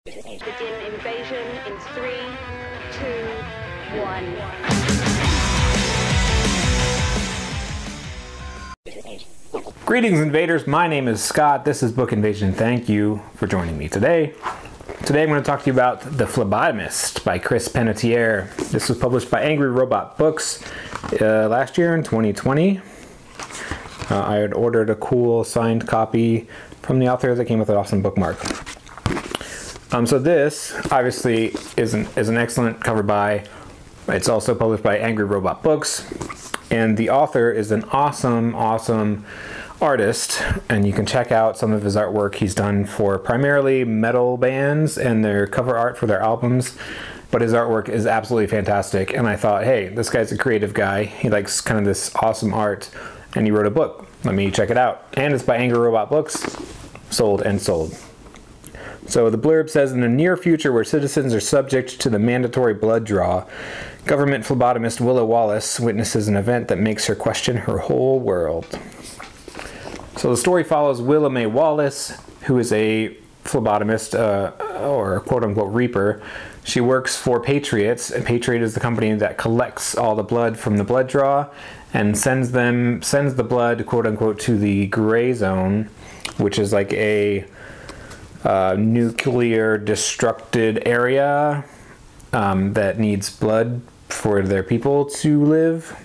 The dim invasion in 3, 2, 1. Greetings, invaders. My name is Scott. This is Book Invasion. Thank you for joining me today. Today I'm going to talk to you about The Phlebotomist by Chris Panatier. This was published by Angry Robot Books last year in 2020. I had ordered a cool signed copy from the author that came with an awesome bookmark. So this obviously is an excellent cover by. It's also published by Angry Robot Books, and the author is an awesome artist, and you can check out some of his artwork he's done for primarily metal bands and their cover art for their albums. But his artwork is absolutely fantastic, and I thought, hey, this guy's a creative guy. He likes kind of this awesome art, and he wrote a book. Let me check it out. And it's by Angry Robot Books. Sold and sold. So the blurb says, in the near future where citizens are subject to the mandatory blood draw, government phlebotomist Willow Wallace witnesses an event that makes her question her whole world. So the story follows Willa Mae Wallace, who is a phlebotomist, or a quote-unquote reaper. She works for Patriots, and Patriot is the company that collects all the blood from the blood draw and sends the blood, quote-unquote, to the gray zone, which is like a nuclear destructed area that needs blood for their people to live.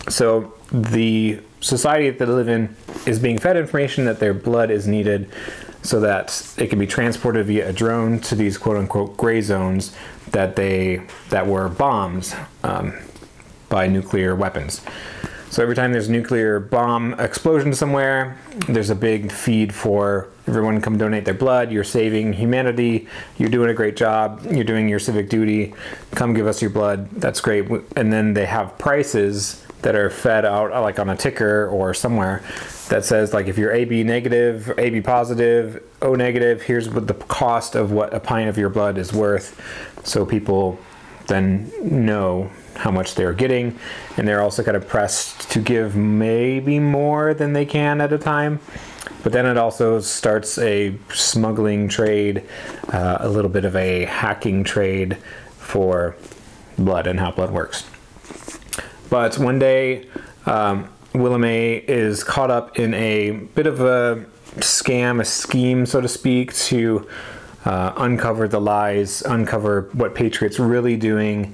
So the society that they live in is being fed information that their blood is needed so that it can be transported via a drone to these quote-unquote gray zones that were bombed by nuclear weapons. So every time there's a nuclear bomb explosion somewhere, there's a big feed for everyone come donate their blood. You're saving humanity. You're doing a great job. You're doing your civic duty. Come give us your blood. That's great. And then they have prices that are fed out like on a ticker or somewhere that says, like, if you're AB negative, AB positive, O negative, here's what the cost of what a pint of your blood is worth. So people then know how much they're getting, and they're also kind of pressed to give maybe more than they can at a time. But then it also starts a smuggling trade, a little bit of a hacking trade for blood and how blood works. But one day, Willa Mae is caught up in a bit of a scam, a scheme, so to speak, to uncover the lies, uncover what Patriot's really doing.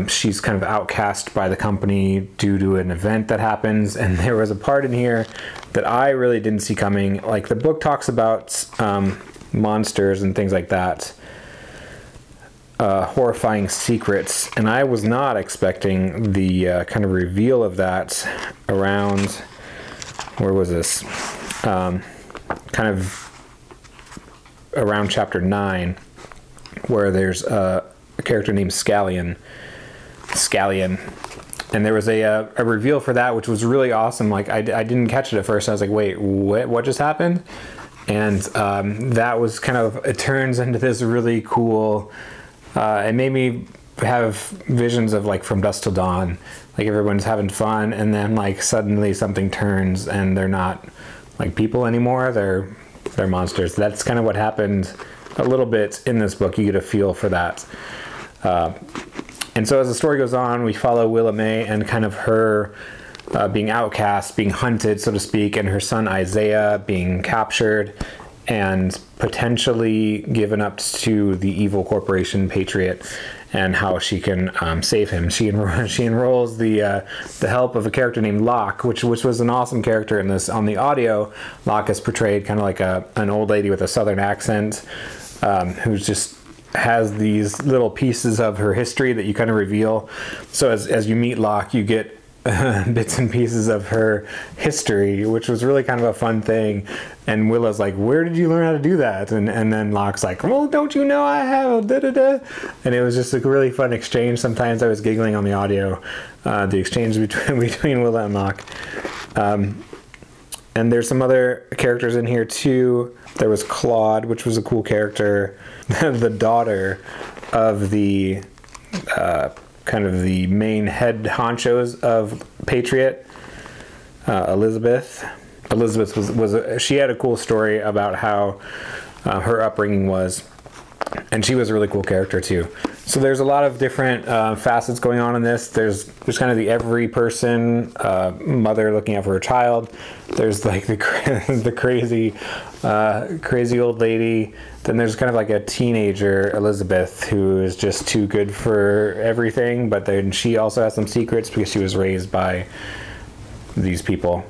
She's kind of outcast by the company due to an event that happens, and there was a part in here that I really didn't see coming. Like, the book talks about monsters and things like that, horrifying secrets, and I was not expecting the kind of reveal of that around, where was this? Kind of around chapter 9, where there's a character named Scallion, and there was a reveal for that, which was really awesome. Like, I didn't catch it at first. I was like, wait, what just happened? And that was kind of, it turns into this really cool, it made me have visions of, like, From Dusk Till Dawn, like everyone's having fun, and then, like, suddenly something turns and they're not like people anymore, they're monsters. That's kind of what happened a little bit in this book. You get a feel for that. And so as the story goes on, we follow Willa Mae and kind of her being outcast, being hunted, so to speak, and her son Isaiah being captured and potentially given up to the evil corporation Patriot, and how she can save him. She enrolls the help of a character named Locke, which was an awesome character in this. On the audio, Locke is portrayed kind of like an old lady with a southern accent, who just has these little pieces of her history that you kind of reveal. So as you meet Locke, you get bits and pieces of her history, which was really kind of a fun thing. And Willa's like, where did you learn how to do that? And then Locke's like, well, don't you know I have da-da-da? And it was just a really fun exchange. Sometimes I was giggling on the audio, the exchange between Willa and Locke. And there's some other characters in here too. There was Claude, which was a cool character. The daughter of the kind of the main head honchos of Patriot, Elizabeth. Elizabeth she had a cool story about how her upbringing was. And she was a really cool character too. So there's a lot of different facets going on in this. There's kind of the every person, mother looking out for her child. There's like the crazy old lady. Then there's kind of like a teenager, Elizabeth, who is just too good for everything. But then she also has some secrets because she was raised by these people.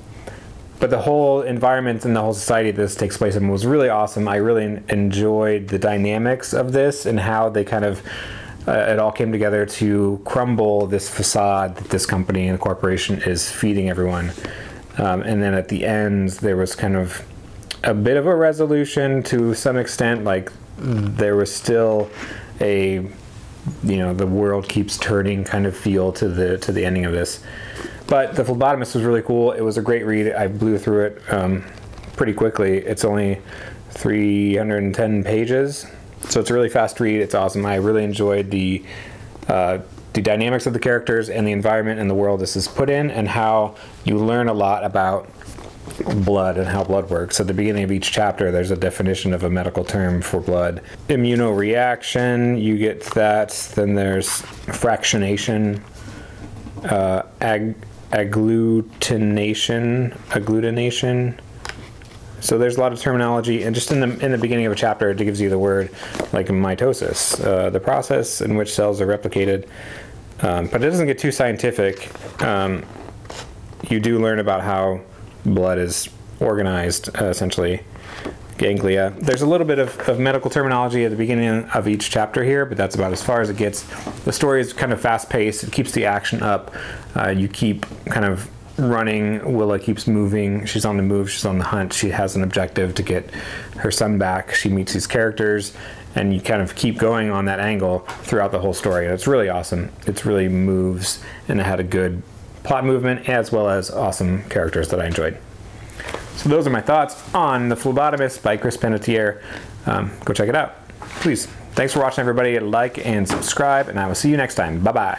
But the whole environment and the whole society that this takes place in was really awesome. I really enjoyed the dynamics of this and how they kind of, it all came together to crumble this facade that this company and corporation is feeding everyone. And then at the end, there was kind of a bit of a resolution to some extent. Like there was still a, the world keeps turning kind of feel to the ending of this. But The Phlebotomist was really cool. It was a great read. I blew through it pretty quickly. It's only 310 pages, so it's a really fast read. It's awesome. I really enjoyed the dynamics of the characters and the environment and the world this is put in, and how you learn a lot about blood and how blood works. At the beginning of each chapter, there's a definition of a medical term for blood. Immunoreaction, you get that. Then there's fractionation, agglutination. So there's a lot of terminology, and just in the beginning of a chapter, it gives you the word like mitosis, the process in which cells are replicated. But it doesn't get too scientific. You do learn about how blood is organized, essentially. Ganglia. There's a little bit of medical terminology at the beginning of each chapter here, but that's about as far as it gets. The story is kind of fast-paced. It keeps the action up. You keep kind of running. Willa keeps moving. She's on the move. She's on the hunt. She has an objective to get her son back. She meets these characters, and you kind of keep going on that angle throughout the whole story. And it's really awesome. It really moves, and it had a good plot movement as well as awesome characters that I enjoyed. So those are my thoughts on The Phlebotomist by Chris Panatier. Go check it out, please. Thanks for watching, everybody. Like and subscribe, and I will see you next time. Bye-bye.